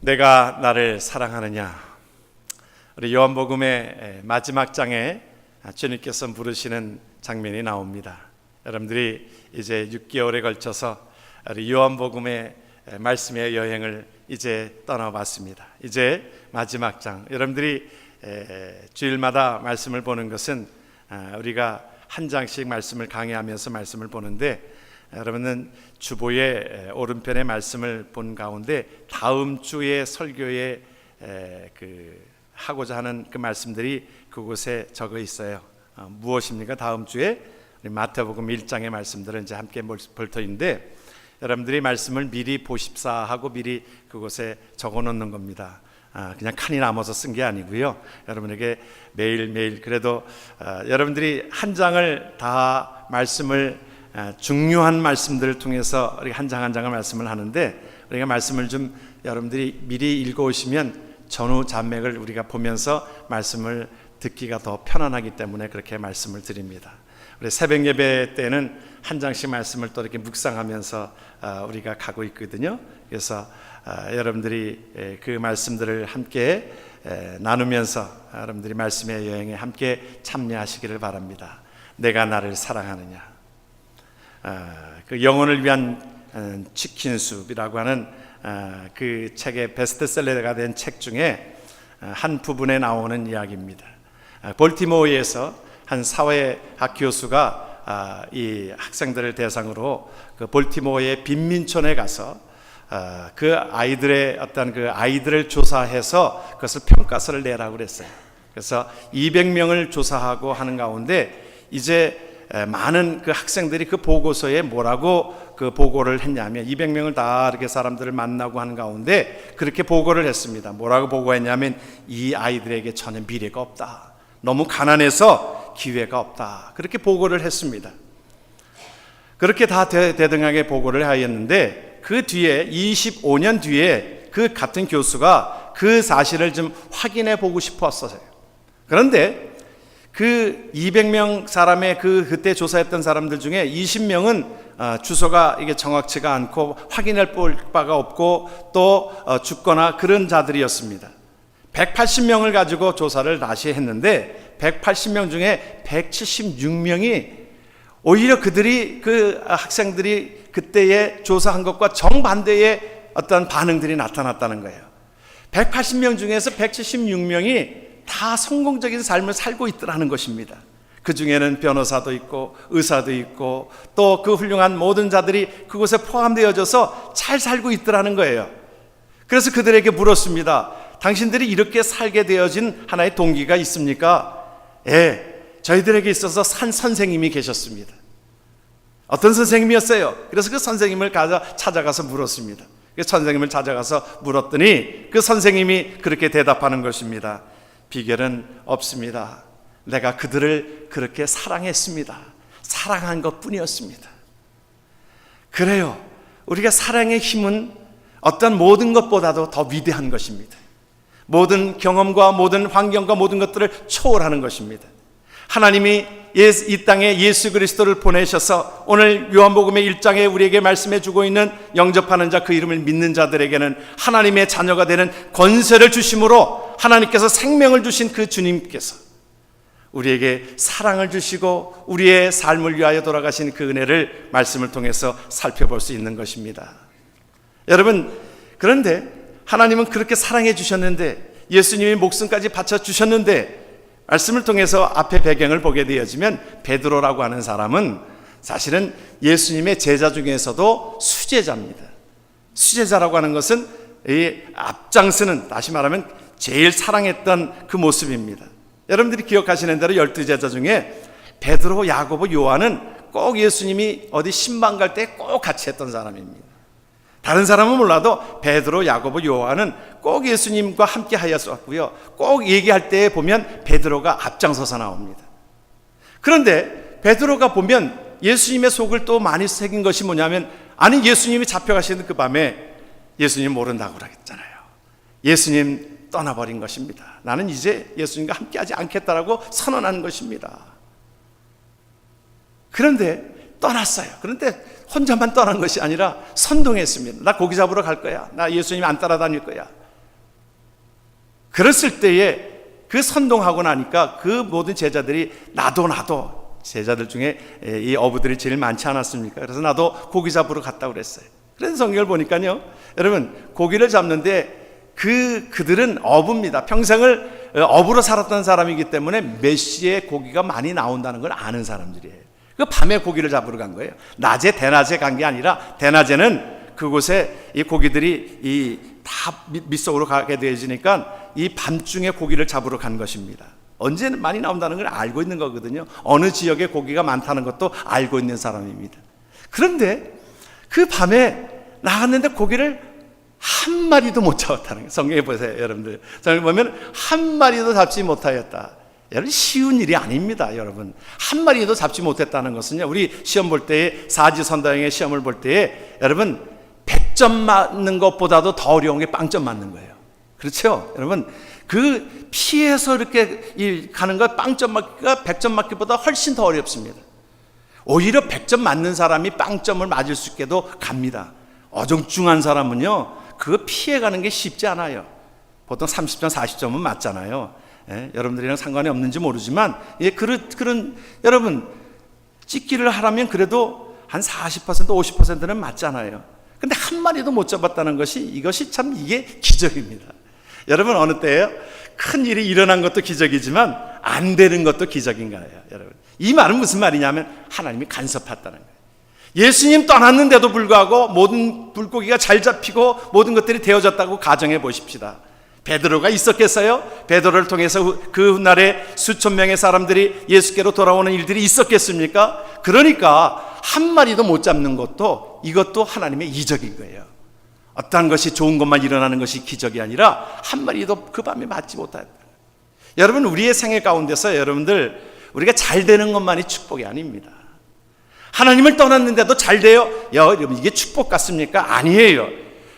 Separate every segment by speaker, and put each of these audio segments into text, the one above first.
Speaker 1: 내가 나를 사랑하느냐. 우리 요한복음의 마지막 장에 주님께서 부르시는 장면이 나옵니다. 여러분들이 이제 6개월에 걸쳐서 우리 요한복음의 말씀의 여행을 이제 떠나봤습니다. 이제 마지막 장. 여러분들이 주일마다 말씀을 보는 것은 우리가 한 장씩 말씀을 강의하면서 말씀을 보는데, 여러분은 주보의 오른편의 말씀을 본 가운데 다음 주의 설교에 하고자 하는 그 말씀들이 그곳에 적어 있어요. 무엇입니까? 다음 주에 우리 마태복음 1장의 말씀들은 이제 함께 볼 터인데, 여러분들이 말씀을 미리 보십사 하고 미리 그곳에 적어 놓는 겁니다. 그냥 칸이 남아서 쓴 게 아니고요. 여러분에게 매일매일 그래도 여러분들이 한 장을 다 말씀을 중요한 말씀들을 통해서 우리가 한 장 한 장을 말씀을 하는데, 우리가 말씀을 좀 여러분들이 미리 읽어오시면 전후 잔맥을 우리가 보면서 말씀을 듣기가 더 편안하기 때문에 그렇게 말씀을 드립니다. 우리 새벽 예배 때는 한 장씩 말씀을 또 이렇게 묵상하면서 우리가 가고 있거든요. 그래서 여러분들이 그 말씀들을 함께 나누면서 여러분들이 말씀의 여행에 함께 참여하시기를 바랍니다. 내가 나를 사랑하느냐. 그 영혼을 위한 치킨숲이라고 하는 그 책의 베스트셀러가 된 책 중에 한 부분에 나오는 이야기입니다. 볼티모어에서 한 사회학 교수가 이 학생들을 대상으로 그 볼티모어의 빈민촌에 가서 그 아이들의 어떤 그 아이들을 조사해서 그것을 평가서를 내라고 그랬어요. 그래서 200명을 조사하고 하는 가운데 이제 많은 그 학생들이 그 보고서에 뭐라고 그 보고를 했냐면, 200명을 다 이렇게 사람들을 만나고 하는 가운데 그렇게 보고를 했습니다. 뭐라고 보고했냐면, 이 아이들에게 전혀 미래가 없다, 너무 가난해서 기회가 없다, 그렇게 보고를 했습니다. 그렇게 다 대등하게 보고를 하였는데, 그 뒤에 25년 뒤에 그 같은 교수가 그 사실을 좀 확인해 보고 싶었어요. 그런데 그 200명 사람의 그때 조사했던 사람들 중에 20명은 주소가 이게 정확치가 않고 확인할 바가 없고 또 죽거나 그런 자들이었습니다. 180명을 가지고 조사를 다시 했는데 180명 중에 176명이 오히려 그들이 그 학생들이 그때에 조사한 것과 정반대의 어떤 반응들이 나타났다는 거예요. 180명 중에서 176명이 다 성공적인 삶을 살고 있더라는 것입니다. 그 중에는 변호사도 있고 의사도 있고 또 그 훌륭한 모든 자들이 그곳에 포함되어져서 잘 살고 있더라는 거예요. 그래서 그들에게 물었습니다. 당신들이 이렇게 살게 되어진 하나의 동기가 있습니까? 저희들에게 있어서 산 선생님이 계셨습니다. 어떤 선생님이었어요? 그래서 그 선생님을 찾아가서 물었습니다. 그 선생님을 찾아가서 물었더니 그 선생님이 그렇게 대답하는 것입니다. 비결은 없습니다. 내가 그들을 그렇게 사랑했습니다. 사랑한 것 뿐이었습니다. 그래요. 우리가 사랑의 힘은 어떤 모든 것보다도 더 위대한 것입니다. 모든 경험과 모든 환경과 모든 것들을 초월하는 것입니다. 하나님이 이 땅에 예수 그리스도를 보내셔서 오늘 요한복음의 1장에 우리에게 말씀해 주고 있는 영접하는 자, 그 이름을 믿는 자들에게는 하나님의 자녀가 되는 권세를 주심으로 하나님께서 생명을 주신 그 주님께서 우리에게 사랑을 주시고 우리의 삶을 위하여 돌아가신 그 은혜를 말씀을 통해서 살펴볼 수 있는 것입니다. 여러분, 그런데 하나님은 그렇게 사랑해 주셨는데, 예수님이 목숨까지 바쳐 주셨는데, 말씀을 통해서 앞에 배경을 보게 되어지면 베드로라고 하는 사람은 사실은 예수님의 제자 중에서도 수제자입니다. 수제자라고 하는 것은 이 앞장서는, 다시 말하면 제일 사랑했던 그 모습입니다. 여러분들이 기억하시는 대로 12제자 중에 베드로, 야고보, 요한은 꼭 예수님이 어디 신방 갈 때 꼭 같이 했던 사람입니다. 다른 사람은 몰라도 베드로, 야고보, 요한은 꼭 예수님과 함께 하였었고요. 꼭 얘기할 때 보면 베드로가 앞장서서 나옵니다. 그런데 베드로가 보면 예수님의 속을 또 많이 새긴 것이 뭐냐면, 아니 예수님이 잡혀가시는 그 밤에 예수님 모른다고 그러겠잖아요. 예수님 떠나버린 것입니다. 나는 이제 예수님과 함께하지 않겠다라고 선언한 것입니다. 그런데 떠났어요. 그런데 혼자만 떠난 것이 아니라 선동했습니다. 나 고기 잡으러 갈 거야. 나 예수님 안 따라다닐 거야. 그랬을 때에 그 선동하고 나니까 그 모든 제자들이 나도 제자들 중에 이 어부들이 제일 많지 않았습니까? 그래서 나도 고기 잡으러 갔다고 그랬어요. 그래서 성경을 보니까요, 여러분, 고기를 잡는데 그들은 어부입니다. 평생을 어부로 살았던 사람이기 때문에 메시에 고기가 많이 나온다는 걸 아는 사람들이에요. 그 밤에 고기를 잡으러 간 거예요. 낮에 대낮에 간 게 아니라, 대낮에는 그곳에 이 고기들이 다 밑속으로 가게 되어지니까 이 밤중에 고기를 잡으러 간 것입니다. 언제 많이 나온다는 걸 알고 있는 거거든요. 어느 지역에 고기가 많다는 것도 알고 있는 사람입니다. 그런데 그 밤에 나갔는데 고기를 한 마리도 못 잡았다는 거예요. 성경에 보세요, 여러분들. 성경에 보면 한 마리도 잡지 못하였다. 여러분, 쉬운 일이 아닙니다, 여러분. 한 마리도 잡지 못했다는 것은요, 우리 시험 볼 때에, 사지선다형의 시험을 볼 때에 여러분 100점 맞는 것보다도 더 어려운 게 빵점 맞는 거예요. 그렇죠? 여러분, 그 피해서 이렇게 가는 것, 빵점 맞기가 100점 맞기보다 훨씬 더 어렵습니다. 오히려 100점 맞는 사람이 빵점을 맞을 수 있게도 갑니다. 어정중한 사람은요, 그거 피해가는 게 쉽지 않아요. 보통 30점, 40점은 맞잖아요. 여러분들이랑 상관이 없는지 모르지만, 그런 여러분, 찍기를 하라면 그래도 한 40%, 50%는 맞잖아요. 근데 한 마리도 못 잡았다는 것이, 이것이 참 이게 기적입니다. 여러분, 어느 때예요? 큰 일이 일어난 것도 기적이지만 안 되는 것도 기적인 거예요, 여러분. 이 말은 무슨 말이냐면 하나님이 간섭했다는 거예요. 예수님 떠났는데도 불구하고 모든 물고기가 잘 잡히고 모든 것들이 되어졌다고 가정해 보십시다. 베드로가 있었겠어요? 베드로를 통해서 그 훗날에 수천 명의 사람들이 예수께로 돌아오는 일들이 있었겠습니까? 그러니까 한 마리도 못 잡는 것도, 이것도 하나님의 이적인 거예요. 어떠한 것이 좋은 것만 일어나는 것이 기적이 아니라 한 마리도 그 밤에 맞지 못했다. 여러분, 우리의 생애 가운데서 여러분들, 우리가 잘 되는 것만이 축복이 아닙니다. 하나님을 떠났는데도 잘 돼요? 여러분, 이게 축복 같습니까? 아니에요.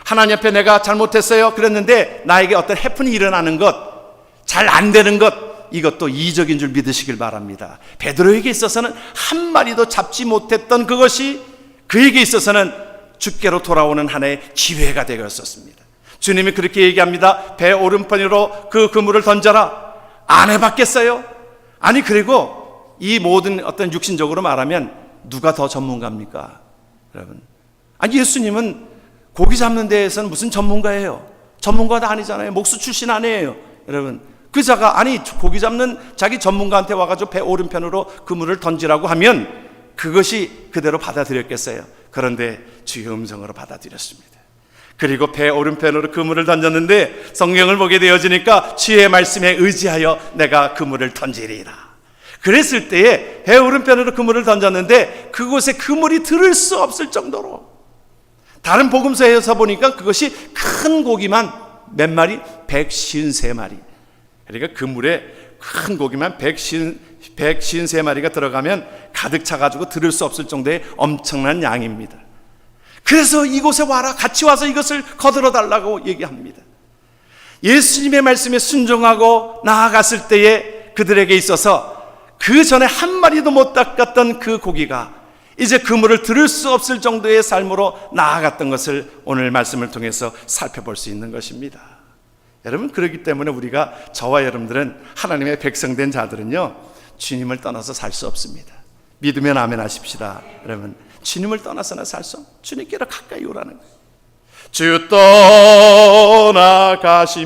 Speaker 1: 하나님 앞에 내가 잘못했어요, 그랬는데 나에게 어떤 해프닝이 일어나는 것, 잘 안 되는 것, 이것도 이적인 줄 믿으시길 바랍니다. 베드로에게 있어서는 한 마리도 잡지 못했던 그것이 그에게 있어서는 주께로 돌아오는 하나의 기회가 되었었습니다. 주님이 그렇게 얘기합니다. 배 오른편으로 그 그물을 던져라. 안 해봤겠어요? 아니, 그리고 이 모든 어떤 육신적으로 말하면 누가 더 전문가입니까, 여러분? 아니, 예수님은 고기 잡는 데에서는 무슨 전문가예요? 전문가도 아니잖아요. 목수 출신 아니에요, 여러분. 그 자가, 아니, 고기 잡는 자기 전문가한테 와가지고 배 오른편으로 그물을 던지라고 하면 그것이 그대로 받아들였겠어요? 그런데 주의 음성으로 받아들였습니다. 그리고 배 오른편으로 그물을 던졌는데 성경을 보게 되어지니까 주의 말씀에 의지하여 내가 그물을 던지리라. 그랬을 때에 배 오른편으로 그물을 던졌는데 그곳에 그물이 들을 수 없을 정도로, 다른 복음서에서 보니까 그것이 큰 고기만 몇 마리? 153마리. 그러니까 그물에 큰 고기만 153마리가 들어가면 가득 차가지고 들을 수 없을 정도의 엄청난 양입니다. 그래서 이곳에 와라, 같이 와서 이것을 거들어 달라고 얘기합니다. 예수님의 말씀에 순종하고 나아갔을 때에 그들에게 있어서 그 전에 한 마리도 못 닦았던 그 고기가 이제 그물을 들을 수 없을 정도의 삶으로 나아갔던 것을 오늘 말씀을 통해서 살펴볼 수 있는 것입니다. 여러분, 그렇기 때문에 우리가, 저와 여러분들은, 하나님의 백성된 자들은요, 주님을 떠나서 살 수 없습니다. 믿으면 아멘 하십시다. 여러분, 주님을 떠나서는 살 수 없어요. 주님께로 가까이 오라는 거예요. 주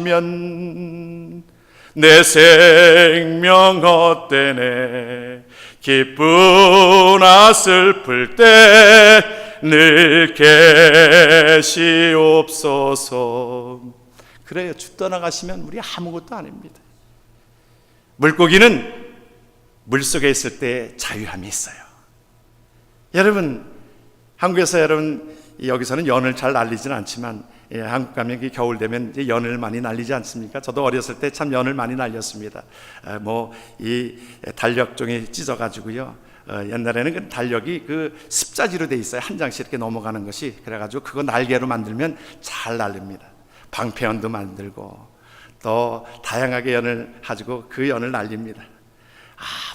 Speaker 1: 떠나가시면 내 생명 헛되네. 기쁘나 슬플 때 늘 계시옵소서. 그래요. 주 떠나가시면 우리 아무것도 아닙니다. 물고기는 물속에 있을 때 자유함이 있어요. 여러분, 한국에서 여러분 여기서는 연을 잘 날리지는 않지만, 한국 가면 겨울 되면 이제 연을 많이 날리지 않습니까? 저도 어렸을 때 참 연을 많이 날렸습니다. 이 달력종이 찢어가지고요. 옛날에는 그 달력이 그 습자지로 돼 있어요. 한 장씩 이렇게 넘어가는 것이. 그래가지고 그거 날개로 만들면 잘 날립니다. 방패연도 만들고 또 다양하게 연을 가지고 그 연을 날립니다.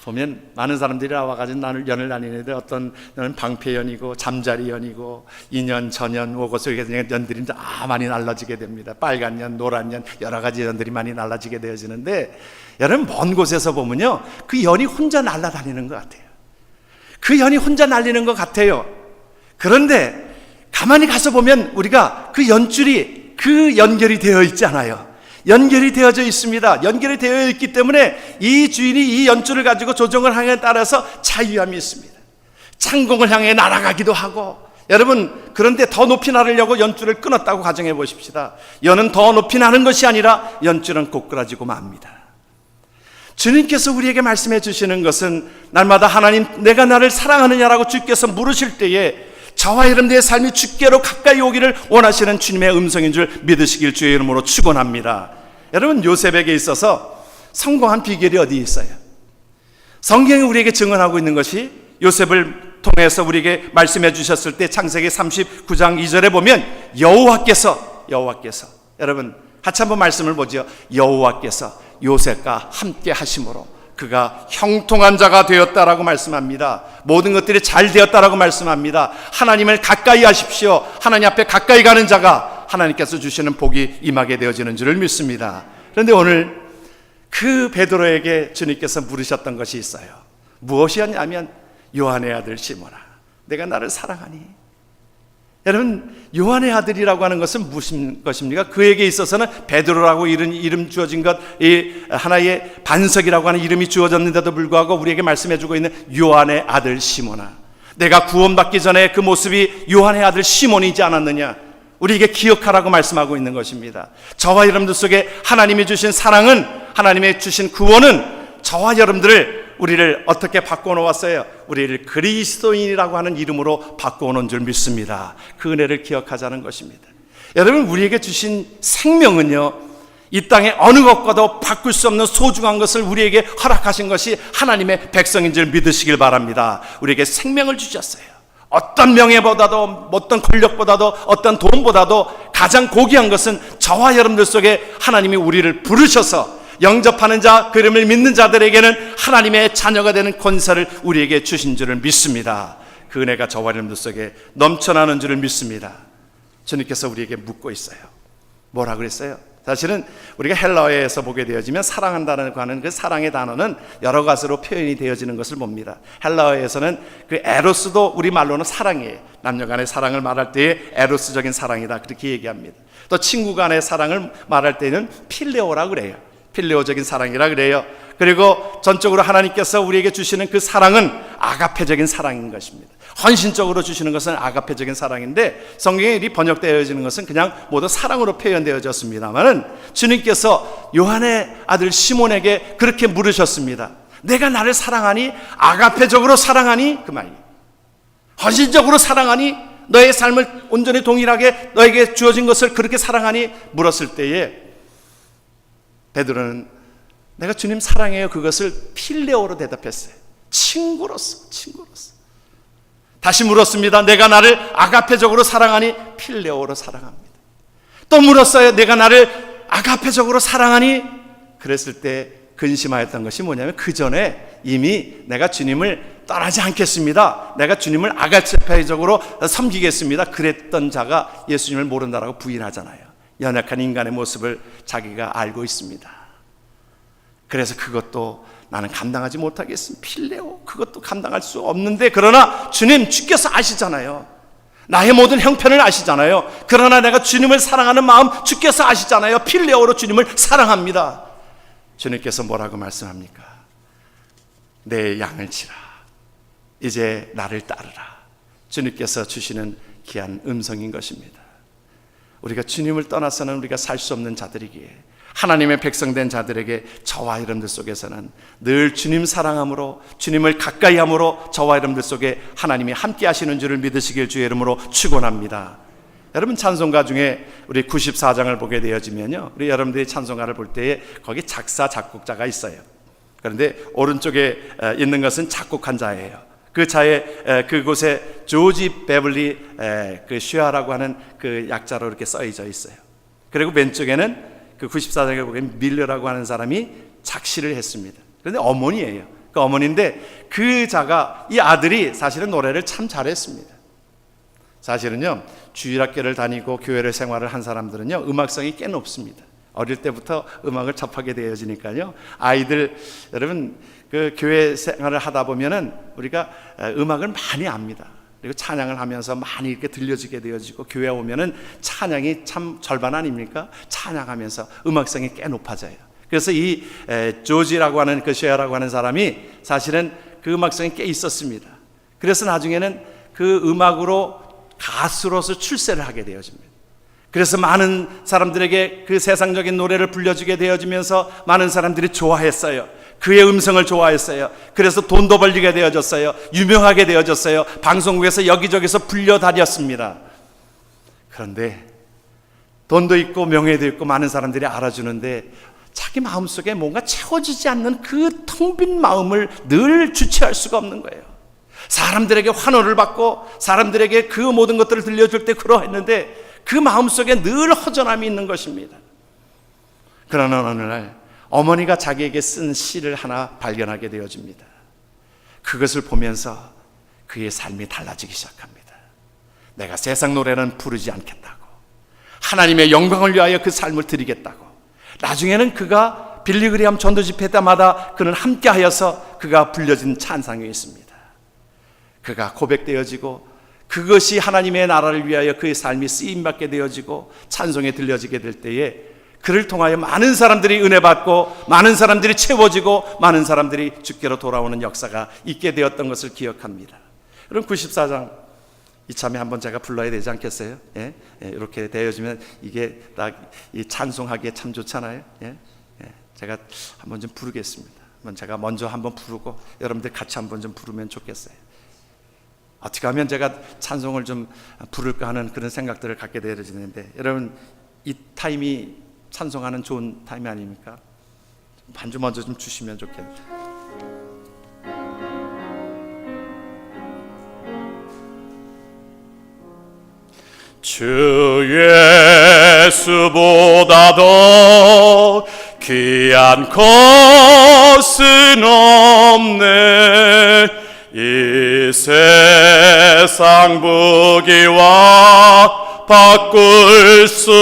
Speaker 1: 보면 많은 사람들이 나와가지고 나는 연을 나뉘는데 어떤 연은 방패연이고 잠자리연이고 인연, 전연, 오고서 연들이 많이 날라지게 됩니다. 빨간 연, 노란 연, 여러 가지 연들이 많이 날라지게 되어지는데, 여러분 먼 곳에서 보면요, 그 연이 혼자 날아다니는 것 같아요. 그 연이 혼자 날리는 것 같아요. 그런데 가만히 가서 보면 우리가 그 연줄이 그 연결이 되어 있지 않아요. 연결이 되어져 있습니다. 연결이 되어 있기 때문에 이 주인이 이 연줄을 가지고 조정을 하는 에 따라서 자유함이 있습니다. 창공을 향해 날아가기도 하고, 여러분 그런데 더 높이 나르려고 연줄을 끊었다고 가정해 보십시다. 연은 더 높이 나는 것이 아니라 연줄은 고꾸라지고 맙니다. 주님께서 우리에게 말씀해 주시는 것은 날마다 하나님 내가 나를 사랑하느냐라고 주께서 물으실 때에 저와 여러분들의 삶이 주께로 가까이 오기를 원하시는 주님의 음성인 줄 믿으시길 주의 이름으로 축원합니다. 여러분 요셉에게 있어서 성공한 비결이 어디 있어요? 성경이 우리에게 증언하고 있는 것이 요셉을 통해서 우리에게 말씀해 주셨을 때 창세기 39장 2절에 보면 여호와께서 여러분 같이 한번 말씀을 보죠. 여호와께서 요셉과 함께 하심으로 그가 형통한 자가 되었다라고 말씀합니다. 모든 것들이 잘 되었다라고 말씀합니다. 하나님을 가까이 하십시오. 하나님 앞에 가까이 가는 자가 하나님께서 주시는 복이 임하게 되어지는 줄을 믿습니다. 그런데 오늘 그 베드로에게 주님께서 물으셨던 것이 있어요. 무엇이었냐면 요한의 아들 시몬아, 내가 나를 사랑하니? 여러분 요한의 아들이라고 하는 것은 무슨 것입니까? 그에게 있어서는 베드로라고 이름 주어진 것, 이 하나의 반석이라고 하는 이름이 주어졌는데도 불구하고 우리에게 말씀해주고 있는 요한의 아들 시몬아, 내가 구원받기 전에 그 모습이 요한의 아들 시몬이지 않았느냐, 우리에게 기억하라고 말씀하고 있는 것입니다. 저와 여러분들 속에 하나님이 주신 사랑은, 하나님이 주신 구원은 저와 여러분들을, 우리를 어떻게 바꿔놓았어요? 우리를 그리스도인이라고 하는 이름으로 바꿔놓은 줄 믿습니다. 그 은혜를 기억하자는 것입니다. 여러분 우리에게 주신 생명은요, 이 땅에 어느 것과도 바꿀 수 없는 소중한 것을 우리에게 허락하신 것이 하나님의 백성인 줄 믿으시길 바랍니다. 우리에게 생명을 주셨어요. 어떤 명예보다도, 어떤 권력보다도, 어떤 돈보다도 가장 고귀한 것은 저와 여러분들 속에 하나님이 우리를 부르셔서 영접하는 자, 그 이름을 믿는 자들에게는 하나님의 자녀가 되는 권세를 우리에게 주신 줄을 믿습니다. 그 은혜가 저와 여러분들 속에 넘쳐나는 줄을 믿습니다. 주님께서 우리에게 묻고 있어요. 뭐라 그랬어요? 사실은 우리가 헬라어에서 보게 되어지면 사랑한다는 하는 그 사랑의 단어는 여러 가지로 표현이 되어지는 것을 봅니다. 헬라어에서는 그 에로스도 우리말로는 사랑이에요. 남녀 간의 사랑을 말할 때에 에로스적인 사랑이다, 그렇게 얘기합니다. 또 친구 간의 사랑을 말할 때는 필레오라고 그래요. 필레오적인 사랑이라 그래요. 그리고 전적으로 하나님께서 우리에게 주시는 그 사랑은 아가페적인 사랑인 것입니다. 헌신적으로 주시는 것은 아가페적인 사랑인데, 성경에 이 번역되어지는 것은 그냥 모두 사랑으로 표현되어졌습니다만, 주님께서 요한의 아들 시몬에게 그렇게 물으셨습니다. 내가 나를 사랑하니? 아가페적으로 사랑하니? 그 말이에요. 헌신적으로 사랑하니? 너의 삶을 온전히 동일하게 너에게 주어진 것을 그렇게 사랑하니? 물었을 때에 베드로는 내가 주님 사랑해요, 그것을 필레오로 대답했어요. 친구로서. 다시 물었습니다. 내가 나를 아가페적으로 사랑하니? 필레오로 사랑합니다. 또 물었어요. 내가 나를 아가페적으로 사랑하니? 그랬을 때 근심하였던 것이 뭐냐면, 그 전에 이미 내가 주님을 떠나지 않겠습니다, 내가 주님을 아가페적으로 섬기겠습니다, 그랬던 자가 예수님을 모른다라고 부인하잖아요. 연약한 인간의 모습을 자기가 알고 있습니다. 그래서 그것도 나는 감당하지 못하겠습니다. 필레오, 그것도 감당할 수 없는데, 그러나 주께서 아시잖아요. 나의 모든 형편을 아시잖아요. 그러나 내가 주님을 사랑하는 마음 주께서 아시잖아요. 필레오로 주님을 사랑합니다. 주님께서 뭐라고 말씀합니까? 내 양을 치라, 이제 나를 따르라. 주님께서 주시는 귀한 음성인 것입니다. 우리가 주님을 떠나서는 우리가 살 수 없는 자들이기에, 하나님의 백성된 자들에게 저와 여러분들 속에서는 늘 주님 사랑함으로, 주님을 가까이 함으로 저와 여러분들 속에 하나님이 함께 하시는 줄을 믿으시길 주의 이름으로 축원합니다. 여러분 찬송가 중에 우리 94장을 보게 되어지면요, 우리 여러분들이 찬송가를 볼 때에 거기 작사 작곡자가 있어요. 그런데 오른쪽에 있는 것은 작곡한 자예요. 그 자의 그곳에 조지 베블리 그 슈아라고 하는 그 약자로 이렇게 써져 있어요. 그리고 왼쪽에는 그 94장에 보면 밀러라고 하는 사람이 작시를 했습니다. 그런데 어머니예요. 그 어머니인데 그 자가 이 아들이 사실은 노래를 참 잘했습니다. 사실은요 주일학교를 다니고 교회를 생활을 한 사람들은요 음악성이 꽤 높습니다. 어릴 때부터 음악을 접하게 되어지니까요 아이들 여러분 그 교회 생활을 하다 보면은 우리가 음악을 많이 압니다. 그리고 찬양을 하면서 많이 이렇게 들려지게 되어지고 교회 오면은 찬양이 참 절반 아닙니까? 찬양하면서 음악성이 꽤 높아져요. 그래서 이 조지라고 하는 그 쉐어라고 하는 사람이 사실은 그 음악성이 꽤 있었습니다. 그래서 나중에는 그 음악으로 가수로서 출세를 하게 되어집니다. 그래서 많은 사람들에게 그 세상적인 노래를 불려주게 되어지면서 많은 사람들이 좋아했어요. 그의 음성을 좋아했어요. 그래서 돈도 벌리게 되어졌어요. 유명하게 되어졌어요. 방송국에서 여기저기서 불려다녔습니다. 그런데 돈도 있고 명예도 있고 많은 사람들이 알아주는데 자기 마음속에 뭔가 채워지지 않는 그 텅 빈 마음을 늘 주체할 수가 없는 거예요. 사람들에게 환호를 받고 사람들에게 그 모든 것들을 들려줄 때 그러했는데 그 마음속에 늘 허전함이 있는 것입니다. 그러나 어느 날 어머니가 자기에게 쓴 시를 하나 발견하게 되어집니다. 그것을 보면서 그의 삶이 달라지기 시작합니다. 내가 세상 노래는 부르지 않겠다고, 하나님의 영광을 위하여 그 삶을 드리겠다고. 나중에는 그가 빌리그리암 전도 집회 때마다 그는 함께 하여서 그가 불려진 찬상이 있습니다. 그가 고백되어지고 그것이 하나님의 나라를 위하여 그의 삶이 쓰임받게 되어지고 찬송에 들려지게 될 때에 그를 통하여 많은 사람들이 은혜 받고 많은 사람들이 채워지고 많은 사람들이 주께로 돌아오는 역사가 있게 되었던 것을 기억합니다. 그럼 94장 이참에 한번 제가 불러야 되지 않겠어요? 예? 예, 이렇게 되어지면 이게 딱 이 찬송하기에 참 좋잖아요. 예? 예, 제가 한번 좀 부르겠습니다. 제가 먼저 한번 부르고 여러분들 같이 한번 좀 부르면 좋겠어요. 어떻게 하면 제가 찬송을 좀 부를까 하는 그런 생각들을 갖게 되어지는데 여러분 이 타임이 찬송하는 좋은 타임 아닙니까? 반주 먼저 좀 주시면 좋겠네요. 주 예수보다 더 귀한 것은 없네. 이 세상 부귀와 바꿀 수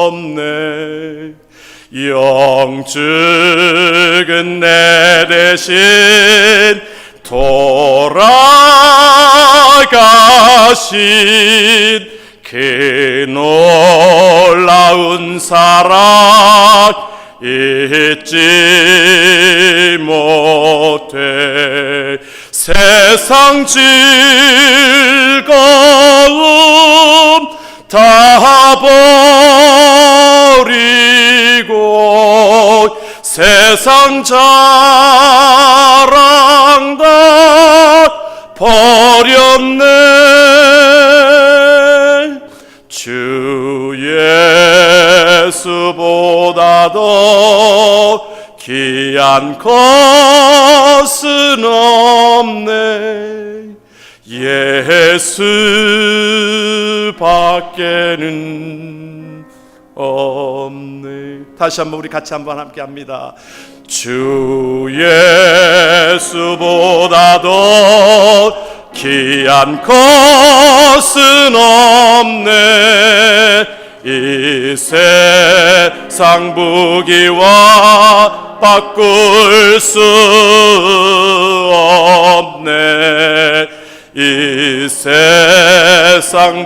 Speaker 1: 없네. 영죽은 내 대신 돌아가신 그 놀라운 사랑 잊지 못해. 세상 즐거움 다 버리고 세상 자랑 다 버렸네. 주 예수보다 더 귀한 것은 없네. 예수 밖에는 없네. 다시 한번 우리 같이 한번 함께 합니다. 주 예수보다 더 귀한 것은 없네. 이 세상 부귀와 바꿀 수 없네. 이 세상